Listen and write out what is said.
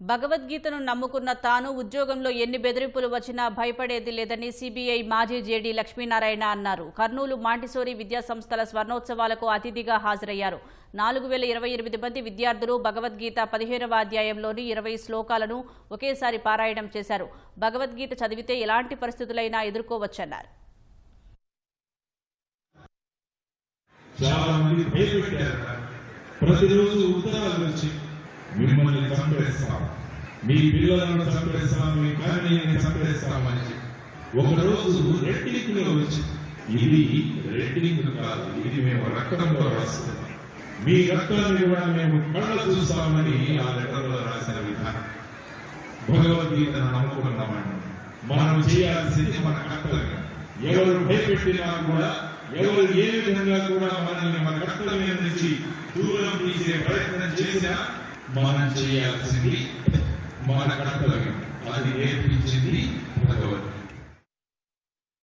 భగవద్గీతను నమ్ముకున్న తాను ఉద్యోగంలో ఎన్ని బెదిరింపులు వచ్చినా భయపడేది లేదని సిబిఐ మాజీ జేడీ లక్ష్మీనారాయణ అన్నారు. కర్నూలు మాంటిసోరీ విద్యాసంస్థల స్వర్ణోత్సవాలకు అతిథిగా హాజరయ్యారు. 4028 మంది విద్యార్థులు భగవద్గీత 15వ అధ్యాయంలోని 20 శ్లోకాలను ఒకేసారి పారాయణం చేశారు. భగవద్గీత చదివితే ఎలాంటి పరిస్థితులైనా ఎదుర్కోవచ్చన్నారు. ప్రతిరోజు ఉత్తరాలు వచ్చి మిమ్మల్ని చంపేస్తాం, మీ పిల్లలను చంపేస్తాం, మీ ఫ్యామిలీని చంపేస్తామని ఒకరోజు రెడ్డింగ్ లో వచ్చి ఇది రెడ్డింగ్ కాదు, ఇది మేము రక్తంలో రాస్తున్నాం, మీ రక్తాన్ని కూడా మేము కళ్ళ చూస్తామని ఆ లెటర్లో రాసిన విధానం. భగవద్గీతను నమ్ముకున్నామని మనం చేయాల్సింది మన కర్తవ్యం. ఎవరు భయపెట్టినా కూడా, ఎవరు ఏ విధంగా కూడా మనల్ని మన కర్తవ్యం నుంచి దూరం తీసే ప్రయత్నం చేసినా మనం చేయాల్సింది మన కర్తవ్యం. అది నేర్పించింది భగవద్గీత.